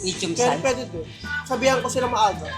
Medium Kaya size. pwede din. Sabihan ko sila maaga.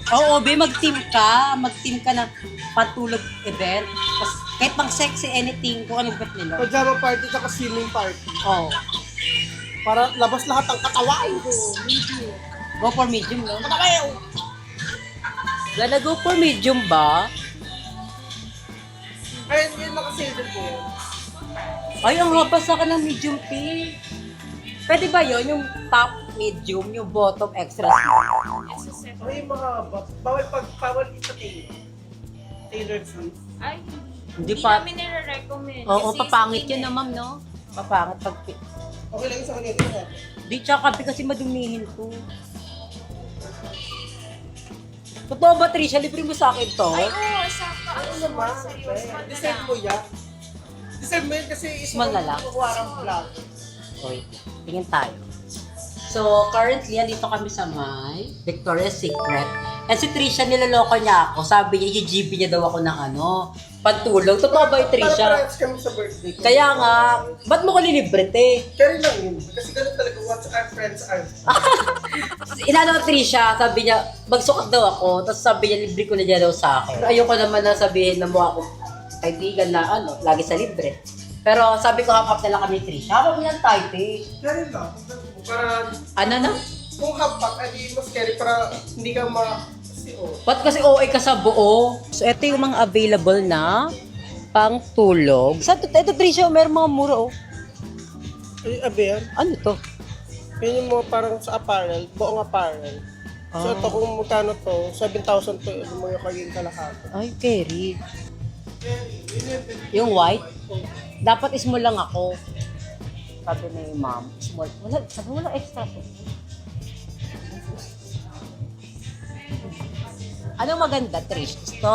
Oo, be, mag-team ka. Mag-team ka ng patulog event. Tapos, kahit pang sexy, anything, kung anong bet nila. Pajama party at swimming party. Oo. Para labas lahat ang katawan ko. Go for medium, no? Gana, go for medium ba? Ayun, yun nakasilver ko yan. Ay, ang haba sa akin ng medium pink. Pwede ba yun? Yung top medium, yung bottom extra small? Ay, mahaba. Bawal ita-tailor. Tailor sleeve. Ay, Hindi hindi pa. namin nire-recommend. Oo, Kasi papangit skin yun eh. na, ma'am, no? Papangit pag... Okay lang sa kanila. Di, tsaka kasi madumihin ko. Totoo ba, Trisha? Libre mo sa akin to? Ay, oo, sakto. Ano Ano naman naman? sa'yo? Small na Deserve lang. mo yan. Deserve mo yan kasi Small na lang? Kukuha ng vlog. Okay, tingin tayo. So, currently, andito kami sa may Victoria's Secret. And si Trisha, niloloko niya ako. Sabi niya, i-GB niya daw ako ng pantulog. Totoo ba yung Para Trisha? parehas kami sa birthday ko. Kaya nga, ba't mo ko lilibre, te? Carry lang yun. Kasi ganun talaga what our friends are. Inano ko Trisha, sabi niya, magsukat daw ako. Tapos sabi niya, libre ko na niya daw sa akin. Pero ayoko naman na sabihin na mukha ko kaibigan na lagi sa libre. Pero sabi ko, hap-hap na lang kami ni Trisha. Hap-hap niyan tayo, te. Carry lang. Para Ano na? kung happak, edi mas carry para hindi ka kasi Ba't kasi OA ka sa buo? So, ito yung mga available na pang tulog. Ito, Trisha, meron mga mura, oh. Ay, abe yan. Ano to? Yun yung mga parang sa apparel, buong apparel. So ito kung magkano to, 7,000 to, ano mo yung kaging kalahati. Ay, Kerry. Yung white? Dapat small lang ako. Sabi ni ma'am, small. Sabi wala extra. Anong maganda, Trish? Gusto?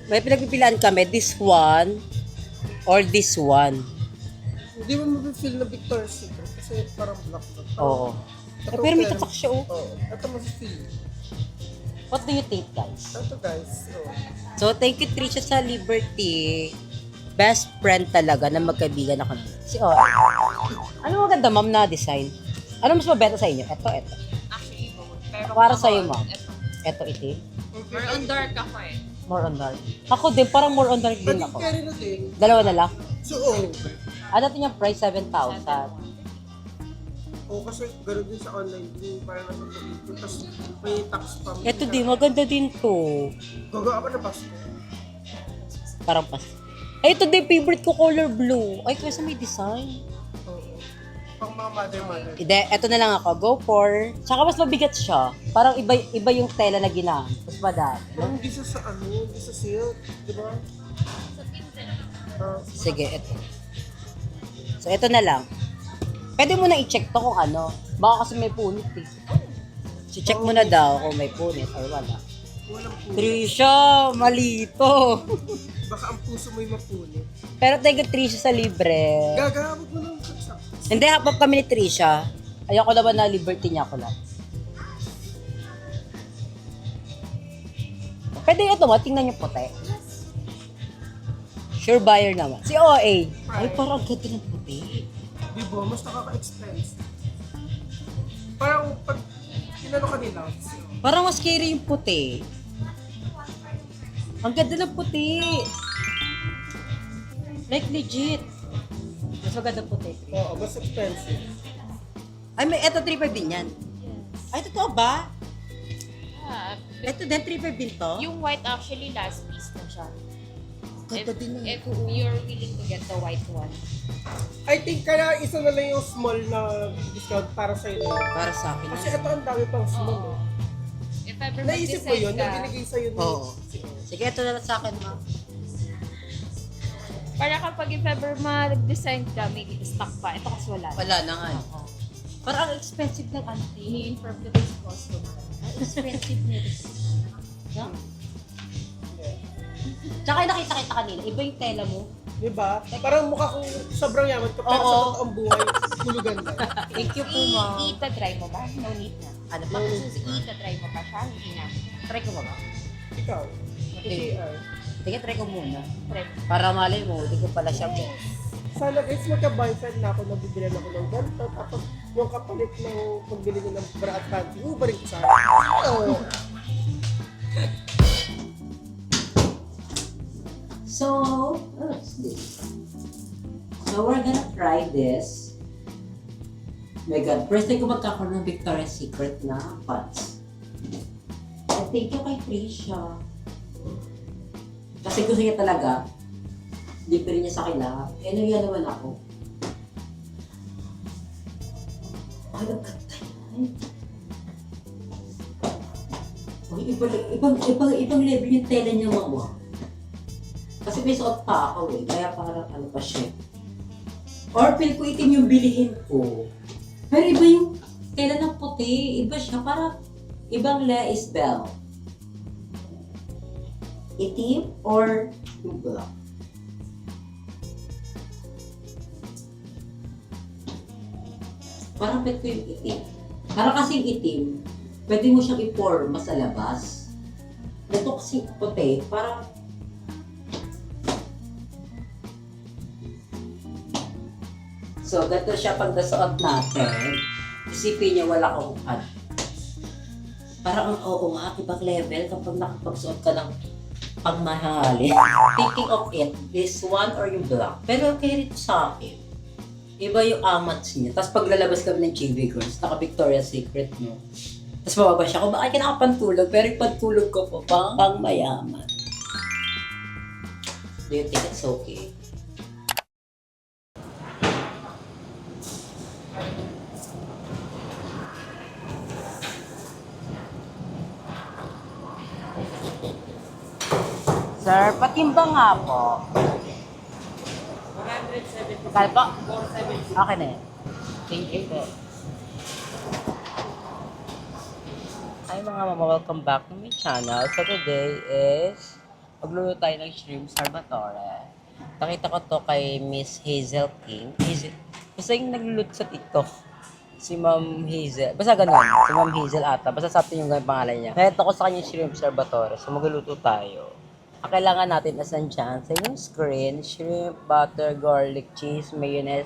May pinagpipilaan kami, this one or this one. Hindi mo mapifeel na Victoria's Secret kasi parang black. Oo. Ito, Pero may tatak siya, oh. Oo. Ito mapifeel. What do you think, guys? Ito guys. So, thank you, Trisha, sa Liberty. Best friend talaga na magkaibigan ako. Si O. Ano maganda, ma'am, na design? Ano mas mabenta sa inyo? Ito. Actually, both. Pero Para ako, sa'yo, ma'am. ito. Ito, itim. More on dark ako eh. More on dark. Ako din, parang more on dark din Pwede ako. carry na din. Dalawa na lang. So, Ano ito yung price? 7,000. kasi gano'n din sa online din. Parang nasa pagkito. Tapos may tax pa. Ito din, maganda din to. Gagawa ka na Pasko. Parang pas. Ay, ito din, favorite ko, color blue. Ay, kasi may design. Oo. Pang mga mother. Hindi, eto na lang ako. Go for. Tsaka mas mabigat siya. Parang iba yung tela na ginamit. Mas madami. Parang hindi siya sa hindi sa silk. Di ba? Sige, eto. So, eto na lang. Pwede mo na i-check to kung ano. Baka kasi may punit eh. So, check mo na daw kung may punit or wala. Walang puno. Trisha, mali to. Baka ang puso mo'y mapunit. Pero thank you, Trisha, sa libre. Gagawin mo lang sa Hindi, hapap kami ni Trisha. Ayoko naman na liberty niya ako lang. Pwede ito mo, tingnan niyo puti. Sure buyer naman. Si OA. Ay, parang ganda ng puti. Di ba? Mas nakaka-expense. Parang pag tinano ka nila, Parang mas scary yung puti. Ang ganda ng puti. Like legit. Mas maganda puti. oo, mas expensive. Ay, may eto 3.5 din yan. Ay, totoo ba? Ah, Eto din 3.5 din to? yung white actually last piece na siya. Ganda din na If you're willing to get the white one. I think kaya isa na lang yung small na discount para sa'yo na yun. Para sa akin. Kasi ito ang dami pang small. Oo. Eh. If ever Naisip mo mag-decide yun, ka, yung binigay sa'yo ni... Oo. Sige, ito na lang sa akin, ma. para kapag if ever mag-design ka, may stock pa. Ito kasi wala. Wala na nga. Oo. Parang ang expensive ng ano. Ini-inform ko this customer. Ang expensive nito. No? Tsaka yung nakita kita kanina, iba yung tela mo. Di ba? Parang mukha kong sobrang yaman ka, pero Oo. sa totoong buhay, hulugan ka. Thank you po, ma. I-try mo ba? No need na. Ano pa? I-try mo pa siya? Hindi na. Try ko ba ba? Ikaw. Okay. KCR. Sige, try ko muna. Try. Para malay mo, hindi ko pala siya po. Sana guys, magka-boyfriend na ako, nabibilan ako ng ganito. Tapos yung kapalit ng pagbili niya ng bra at panty, ubarin ko sana. Oo. So, what's this? So, we're gonna try this. Oh my God, first time ko magkakaroon ng Victoria's Secret na pants. And thank you kay Trisha. Kasi gusto niya talaga. Libre niya sa akin lahat. Eh, nagyan naman ako. Ay, ang ganda yan. Ay, ibang level yung tela niya, mama. Kasi may suot pa ako eh. Kaya parang ano pa siya. Or feel ko itim yung bilihin ko. Pero iba yung tela ng puti. Iba siya. Parang ibang Leis Bell. Itim or yung black. Parang pet ko yung itim. Parang kasing itim, pwede mo siyang i-forma sa labas. Ito kasi puti, parang so, ganito siya pag nasuot natin. Isipin niya wala akong ad. Parang ang oo nga, ibang level kapag nakapagsuot ka ng pangmahali. Thinking of it, this one or yung black. Pero okay rin sa akin. Iba yung amats niya. Tapos paglalabas kami ng JB Girls, naka Victoria's Secret mo. Tapos mababa siya ako, bakit ka nakapantulog? Pero yung pantulog ko po, pang mayaman. Do you think it's okay? Sir, patimbang nga po. 170. Kaya po? 470. Okay na yan. Thank you po. Hi mga mama, welcome back to my channel. So today is magluluto tayo ng shrimp salvatore. Nakita ko to kay Miss Hazel King. Basta yung nagluluto sa TikTok. Si Ma'am Hazel. Basta ganun. Si Ma'am Hazel ata. Basta sabi yung ganun pangalan niya. Nakita ko sa kanya yung shrimp salvatore. So magluluto tayo. Ang kailangan natin as nandyan sa inyong screen, shrimp, butter, garlic, cheese, mayonnaise,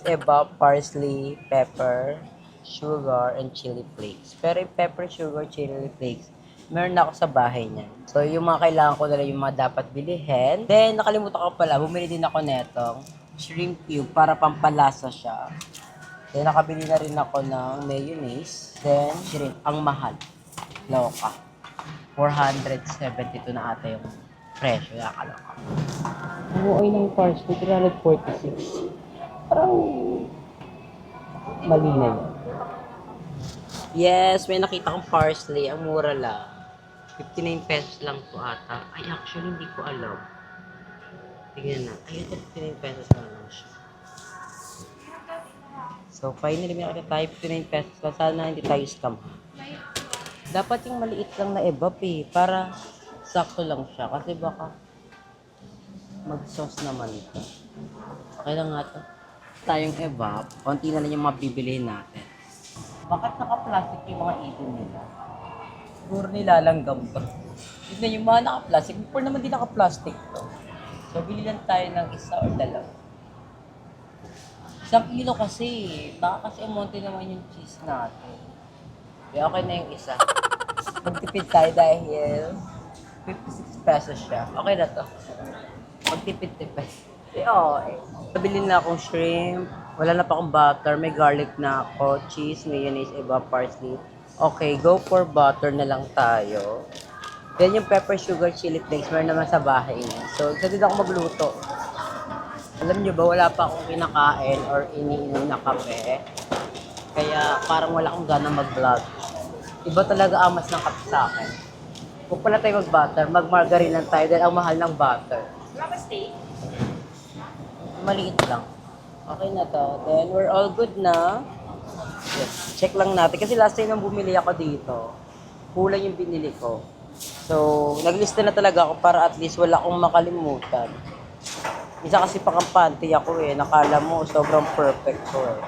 eba, parsley, pepper, sugar, and chili flakes. Pero yung pepper, sugar, chili flakes, meron na ako sa bahay niyan. So, yung mga kailangan ko na yung mga dapat bilihin. Then, nakalimutan ko pala, bumili din ako netong shrimp cube para pampalasa siya. Then, nakabili na rin ako ng mayonnaise. Then, shrimp, ang mahal. Loka. 472 na ata yung presyo. Nakakaloka. Buoy ng parsley, 346. Parang mali na yun. Yes, may nakita kong parsley. Ang mura lang. 59 pesos lang po ata. Ay, actually, hindi ko alam. Tingnan na. Ay, ito 59 pesos lang siya. So, finally, may nakita tayo 59 pesos lang. Sana hindi tayo scam. Dapat yung maliit lang na ebap eh. Para sakto lang siya. Kasi baka mag-sauce naman ito. Okay lang nga ito. Tayong ebap. Konti na lang yung mabibilihin natin. Bakit naka-plastic yung mga ipon nila? Siguro nilalanggam to. Tignan yung mga naka-plastic. Before naman din naka-plastic to. So, bili lang tayo ng isa or dalawa. 1 kilo kasi. Baka kasi umonti naman yung cheese natin. Kaya okay na yung isa. Magtipid tayo dahil 56 pesos siya. Okay na to. Magtipid-tipid. Nabili na akong shrimp. Wala na pa akong butter. May garlic na ako. Cheese, mayonnaise, eba, parsley. Okay, go for butter na lang tayo. Then yung pepper, sugar, chili flakes, meron naman sa bahay niya. So, excited ako magluto. Alam nyo ba, wala pa akong kinakain or iniinom na kape. Kaya parang wala akong gana mag-vlog. Iba talaga amas ng kape sa akin. Huwag pala tayo mag-butter, mag-margarine lang tayo dahil ang mahal ng butter. Wala ba steak? Maliit lang. Okay na to. Then, we're all good na. Yes. Check lang natin. Kasi last time nang bumili ako dito, kulang yung binili ko. So, naglista na talaga ako para at least wala akong makalimutan. Isa kasi pakampante ako eh. Nakala mo, sobrang perfect ko eh.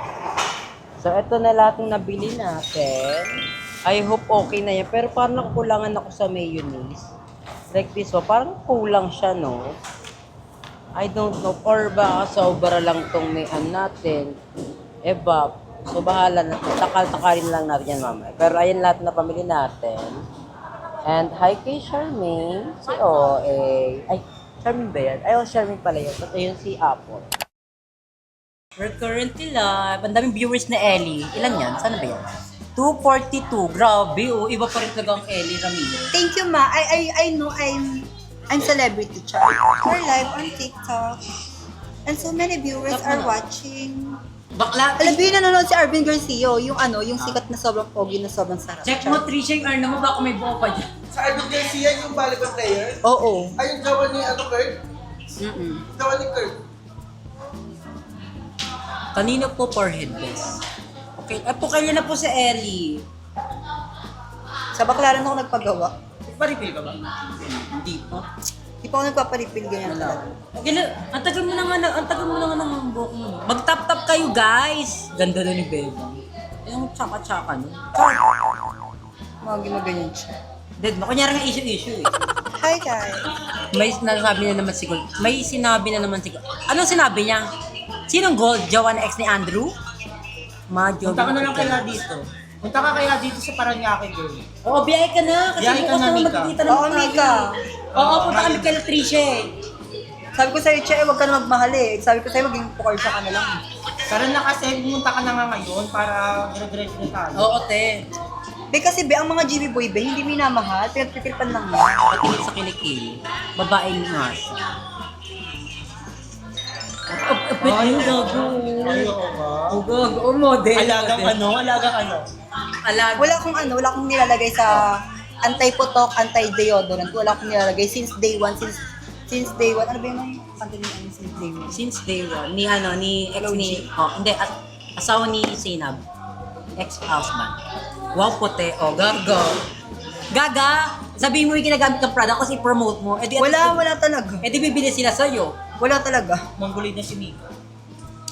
So, eto na lahat ng nabili natin. I hope okay na yan. Pero parang nakukulangan ako sa mayonnaise. Like this one, parang kulang siya, no? I don't know. Or baka sobra lang tong may natin. Evap. So, bahala na. Takal-takalin lang natin yan mamaya. Pero ayan lahat na pamili natin. And hi kay Charmaine. Si OA. Ay, Charmaine ba yan? Ay, Charmaine pala yun. At ayun si Apple. We're currently live. Ang daming viewers na Ellie. Ilan yan? Sana ba yan? 242. Grabe, oh. Iba pa rin talaga ang Ellie Ramirez. Thank you, ma. I know I'm celebrity, Char. We're live on TikTok. And so many viewers are watching. Bakla, Alam mo yung nanonood si Arvin Garcia, yung sikat na sobrang pogi na sobrang sarap. check mo, Trisha, yung earn mo. Baka may buo pa dyan. Sa Arvin Garcia, yung volleyball player. Oo. Ay, yung gawa ni Kurt? Gawa ni Kurt. Kanino po forehead best? Okay. Ay, po kayo na po si Ellie. Sa Baclaran ako nagpagawa. Paripil ka ba? Hindi po. Di pa ako nagpaparipil ganyan Wala. talaga. Okay na, ang tagal mo na nga ng buhok mo. Mag-tap-tap kayo, guys! Ganda na ni Beba. Yung tsaka-tsaka no? Magi mo ganyan siya. Dead mo. Kunyari nga issue eh. Hi, guys. May sinabi na naman siguro. Anong sinabi niya? Sinong gold? Jowa na ex ni Andrew? Punta ka na lang kaya dito. Punta ka kaya dito sa Paranaque, girl. Oo, biyay ka na. Kasi Biyay ka bukas na, na Mika. magkikita Oo, naman tayo. Mika. Oo, punta kami kay Trisha eh. Sabi ko sa'yo, Che, huwag ka na magmahal eh. Sabi ko sa'yo, maging pukarsa ka na lang. Tara na kasi, pumunta ka na nga ngayon para dire-diretso na tayo. Oo, te. Be, kasi be, ang mga GB boy, be, hindi minamahal. Pinagpipilipan lang yan. Patingin sa kilikili. Babaeng nga siya. Ay, gago. Ay, oo ba? Oh, gago. Oh, model. Alagang ano? Alagang ano? Alag. Wala akong nilalagay sa anti-putok, anti-deodorant. Wala akong nilalagay since day one. Since day one. Ano ba yung pantalian since day one? Since day one. Ni ex ni, hindi, asawa ni Zainab. Ex-husband. Wow, puti. Oh, gaga. Gaga! Sabihin mo yung ginagamit ng product kasi promote mo. Eh, di, Wala talaga. Eh, di bibili sila sa'yo. Wala talaga. Mongolid na si Mika.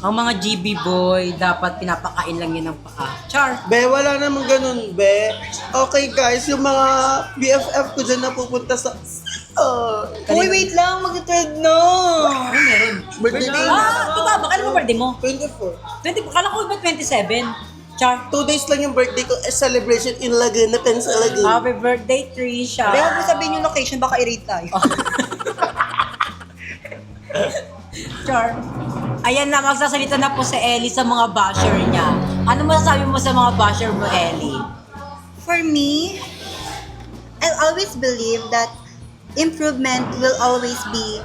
Ang mga GB boy, dapat pinapakain lang yun ng paa. Char! Be, wala namang ganun, be. Okay, guys, yung mga BFF ko dyan na pupunta sa... Uy, wait lang. Mag-thread na. Ano meron? birthday ko. Ito ba? Kailan mo birthday mo? 24. 20, kala ko ba 27? Char! 2 days lang yung birthday ko. Celebration in Laguna, sa Laguna. Happy birthday, Trisha! Kaya huwag mo sabihin yung location, baka i-rate tayo. Char! Ayan na, magsasalita na po si Ellie sa mga basher niya. Ano masasabi mo sa mga basher mo, Ellie? For me, I'll always believe that improvement will always be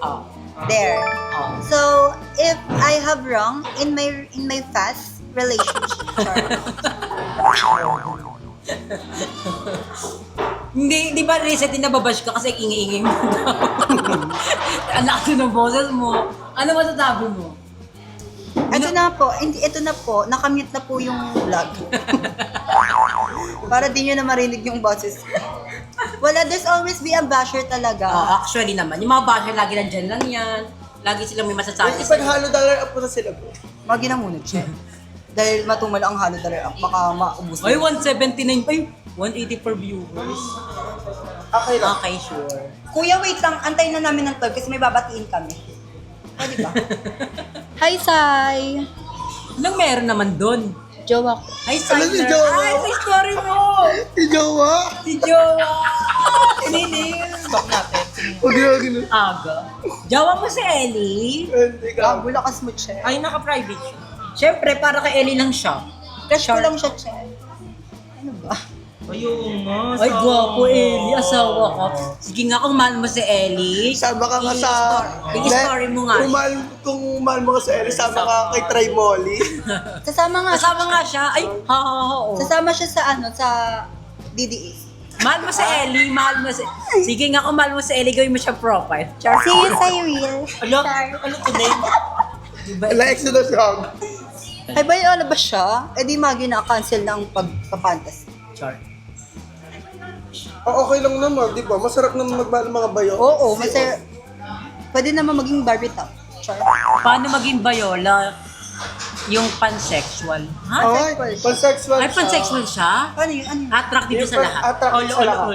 Oh. there. Oh. So if I have wrong in my past relationship, Hindi ba recent din nababash ka kasi ingi-ingi mo daw? Ang lakas ng boses mo. Ano masasabi mo? ito na po, nakamute na po yung vlog. Para di nyo na marinig yung boses. Wala, there's always be a basher talaga. Actually naman, yung mga basher lagi nandyan lang yan. Lagi silang may masasabi Yung halo dollar up po na sila, bro. Magi na muna, Che. Dahil matumal ang halo dollar up, baka maubos Ay, na. 179 pa 180 per viewers. Okay lang. Okay, sure. Kuya, wait lang. Antayin na namin ng 12 kasi may babatiin kami. Pwede ba? Hi, Sai! Anong meron naman doon? Jowa ko. Ay, Ano si Siler. Jowa? Ay, sa story mo! Ijowa! Si Jowa! Sinilil! Stop natin. Huwag na ganun. Aga. Jowa mo si Ellie? Hindi ka. Gago, lakas mo, Che. Ay, naka-private siya. Siyempre, para kay Ellie lang siya. Crush ko lang siya, Che. Ano ba? Ayun nga. Ay, gwapo Ellie. Asawa ka. Sige nga, kung mahal mo si Ellie. Sama ka nga sa... I-story mo nga. Kung mahal mo ka sa Ellie, sama ka kay Try Molly. Sasama nga. Kasama nga siya. Ay, ha. Sasama siya sa sa DDA. Mahal mo si Ellie, mahal mo si... Sige nga, kung mahal mo si Ellie, gawin mo siya profile. Char. See you sa Will. Ano today? Like na siya. Ay, ba yun, ano ba siya? Eh di magi na-cancel na ang pagpapantas. Char. Okay lang naman, di ba? Masarap naman magmahal ng mga bayo. Oo, masaya. Pwede naman maging Barbie top. Char. Paano maging Bayola yung pansexual? Ha? Ay, pansexual Ay, pansexual siya? Ano yun? Ano yun? Attractive sa lahat. Attractive sa lahat.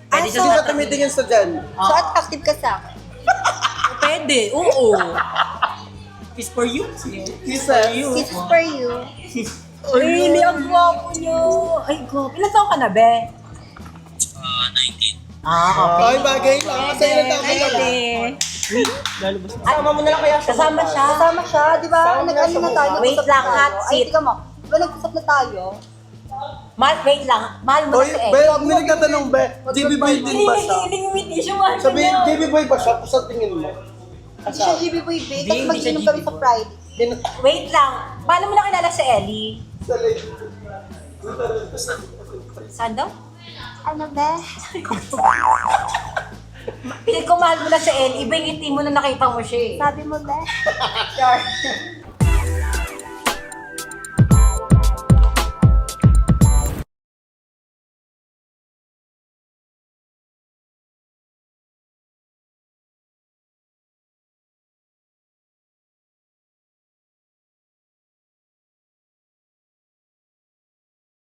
Pwede Hindi ka tumitingin sa dyan. So, attractive ka sa akin. Pwede, oo. Kiss for you. Kiss for you. This is for you. Really, ang gwapo niyo. Ay, gwapo. Ilan taon ka na, be? 19. Ah, Ay, bagay lang. Kasi ilan taon ka na. Kasama mo na lang kaya siya. Kasama siya. Kasama siya, di ba? Nag-ano na tayo. Wait nag-usap lang, na hot tayo. seat. Ay, tika mo. Di ba nag-usap na tayo? Wait lang. Mahal mo Oy, na si Be, Ed. may nagtatanong, Be. JB Boy din ba siya? Hindi siya mahal Sabi, JB Boy ba siya? Sa tingin mo? Hindi siya GB Boy Bay. Tapos Hindi mag-inom siya kami GB sa Boy. Friday. Wait lang. Paano mo nakilala si Ellie? Sa late. Saan daw? Ano ba? Pilit ko mahal mo na si Ellie. Iba yung ngiti mo na nakita mo siya eh. Sabi mo ba? Sure.